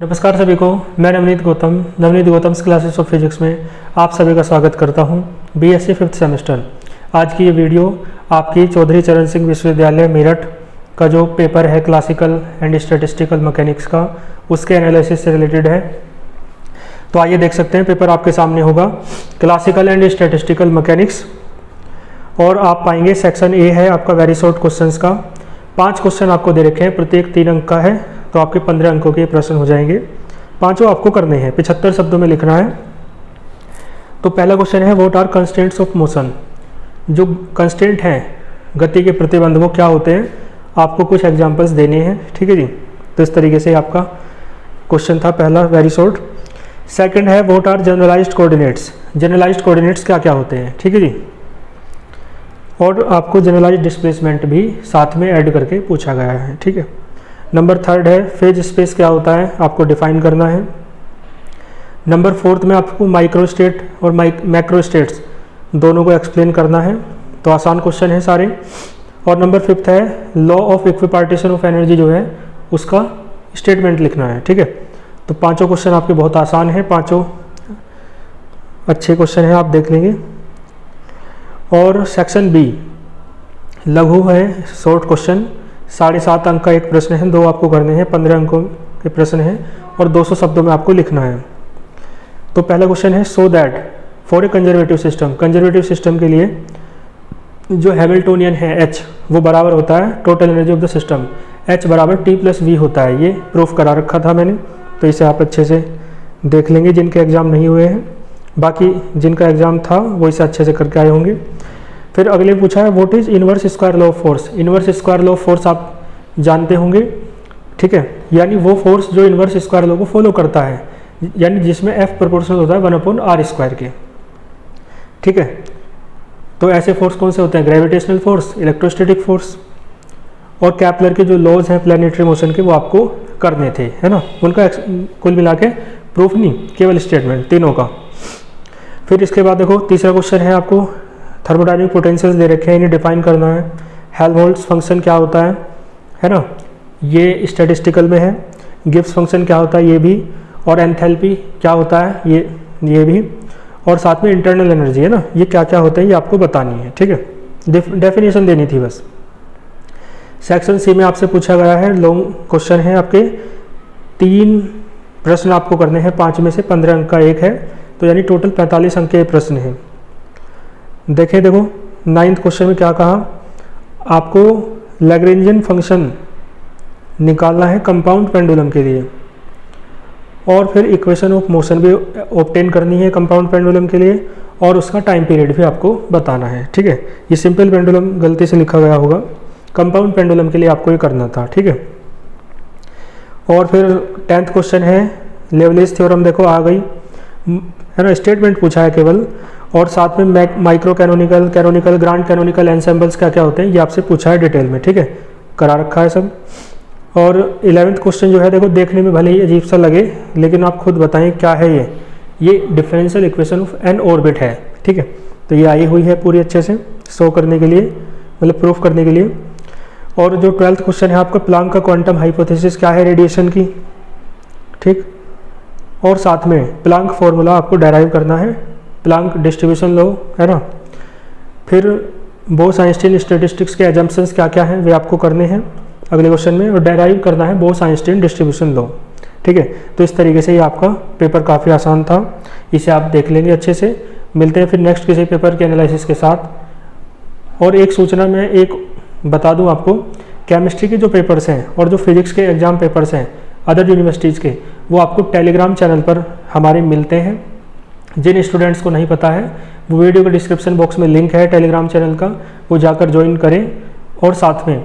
नमस्कार सभी को, मैं Navneet Gautam classes of physics में आप सभी का स्वागत करता हूं। BSc 5th semester. आज की ये वीडियो आपकी चौधरी चरण सिंह विश्वविद्यालय मेरठ का जो पेपर है क्लासिकल एंड स्टैटिस्टिकल मैकेनिक्स का, उसके एनालिसिस से रिलेटेड है। तो आइए देख सकते हैं, पेपर आपके सामने होगा क्लासिकल एंड स्टैटिस्टिकल मैकेनिक्स, और आप पाएंगे सेक्शन ए है आपका वेरी शॉर्ट क्वेश्चंस का। 5 क्वेश्चन आपको दे रखे हैं, प्रत्येक 3 अंक का है, तो आपके 15 अंकों के प्रश्न हो जाएंगे। 5 आपको करने हैं, 75 शब्दों में लिखना है। तो पहला क्वेश्चन है, what are constraints of motion. जो कंस्ट्रेंट हैं गति के प्रतिबंध वो क्या होते हैं, आपको कुछ एग्जांपल्स देने हैं, ठीक है जी। तो इस तरीके से आपका क्वेश्चन था पहला, वेरी शॉर्ट। सेकंड है, what are generalized coordinates. Generalized coordinates क्या क्या होते हैं, ठीक है जी। और आपको जनरलाइज्ड डिस्प्लेसमेंट भी साथ में ऐड करके पूछा गया है, ठीक है। नंबर 3 है, फेज स्पेस क्या होता है, आपको डिफाइन करना है। नंबर 4 में आपको माइक्रो स्टेट और मैक्रो स्टेट्स दोनों को एक्सप्लेन करना है, तो आसान क्वेश्चन है सारे। और नंबर 5 है, law of equipartition of energy जो है उसका स्टेटमेंट लिखना है, ठीक है। तो 5 क्वेश्चन आपके बहुत आसान है, 5 अच्छे क्वेश्चन हैं, आप देख लेंगे। और सेक्शन बी लघु है, शॉर्ट क्वेश्चन, 7.5 अंक का एक प्रश्न है, 2 आपको करने हैं, 15 अंकों के प्रश्न हैं और 200 शब्दों में आपको लिखना है। तो पहला क्वेश्चन है, so that for a conservative system. Conservative system के लिए जो हैमिल्टोनियन है H, वो बराबर होता है total energy of the system, H बराबर T+V होता है। ये प्रूफ करा रखा था मैंने, तो इसे आप अच्छे से देख लेंगे जिनके एग्जाम नहीं हुए हैं। बाकी जिनका एग्जाम था वो इसे अच्छे से करके आए होंगे। फिर अगले पूछा है, what is inverse square law of force. Inverse square law of force आप जानते होंगे, ठीक है, यानी वो फोर्स जो इनवर्स स्क्वायर लॉ को फॉलो करता है, यानी जिसमें F प्रोपोर्शनल होता है 1/r² के, ठीक है। तो ऐसे फोर्स कौन से होते हैं, ग्रेविटेशनल फोर्स, इलेक्ट्रोस्टैटिक फोर्स। और कैपलर के जो लॉज हैं प्लैनेटरी मोशन के, वो आपको करने थे, है ना। उनका कुल मिला के प्रूफ नहीं, केवल स्टेटमेंट, तीनों का। फिर इसके बाद देखो, तीसरा क्वेश्चन है, आपको थर्मोडायनेमिक पोटेंशियल्स दे रखे हैं, इन्हें डिफाइन करना है। हेल्महोल्ट्ज फंक्शन क्या होता है ना, ये स्टैटिस्टिकल में है। गिब्स फंक्शन क्या होता है, ये भी। और एंथैल्पी क्या होता है, ये भी। और साथ में इंटरनल एनर्जी है ना, ये क्या क्या होता है ये आपको बतानी है, ठीक है। डेफिनेशन देनी थी बस। सेक्शन सी में आपसे पूछा गया है, लॉन्ग क्वेश्चन है आपके, 3 प्रश्न आपको करने हैं, 5 में से 15 अंक का एक है, तो यानी टोटल 45 अंक के प्रश्न हैं। देखो 9th क्वेश्चन में क्या कहा, आपको लैग्रेंजियन फंक्शन निकालना है कंपाउंड पेंडुलम के लिए, और फिर इक्वेशन ऑफ मोशन भी ऑब्टेन करनी है कंपाउंड पेंडुलम के लिए, और उसका टाइम पीरियड भी आपको बताना है, ठीक है। ये सिंपल पेंडुलम गलती से लिखा गया होगा, कंपाउंड पेंडुलम के लिए आपको ये करना था, ठीक है। और फिर 10th क्वेश्चन है, लेवलेज थ्योरम देखो आ गई, है ना, स्टेटमेंट पूछा है केवल। और साथ में माइक्रो कैनोनिकल, ग्रांड कैनोनिकल एंसेम्बल्स क्या क्या होते हैं ये आपसे पूछा है डिटेल में, ठीक है, करा रखा है सब। और 11th क्वेश्चन जो है देखो, देखने में भले ही अजीब सा लगे, लेकिन आप खुद बताएं क्या है ये differential equation of N orbit है, ठीक है। तो ये आई हुई है पूरी अच्छे से शो करने के लिए, मतलब प्रूफ करने के लिए। और जो 12th क्वेश्चन है आपका, प्लांक का क्वांटम हाइपोथेसिस क्या है रेडिएशन की, ठीक। और साथ में प्लांक फॉर्मूला आपको डेराइव करना है, प्लांक डिस्ट्रीब्यूशन लॉ, है ना। फिर बोस-आइंस्टीन स्टैटिस्टिक्स के एजम्पशंस क्या क्या हैं वे आपको करने हैं अगले क्वेश्चन में, और डेराइव करना है बोस-आइंस्टीन डिस्ट्रीब्यूशन लॉ, ठीक है। तो इस तरीके से ये आपका पेपर काफ़ी आसान था, इसे आप देख लेंगे अच्छे से। मिलते हैं फिर नेक्स्ट किसी पेपर के एनालिसिस के साथ। और एक सूचना मैं एक बता दूं आपको, केमिस्ट्री के जो पेपर्स हैं और जो फिजिक्स के एग्जाम पेपर्स हैं अदर यूनिवर्सिटीज़ के, वो आपको टेलीग्राम चैनल पर हमारे मिलते हैं। जिन स्टूडेंट्स को नहीं पता है, वो वीडियो के डिस्क्रिप्शन बॉक्स में लिंक है टेलीग्राम चैनल का, वो जाकर ज्वाइन करें, और साथ में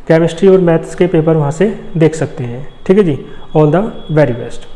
केमिस्ट्री और मैथ्स के पेपर वहाँ से देख सकते हैं, ठीक है जी। All the very best.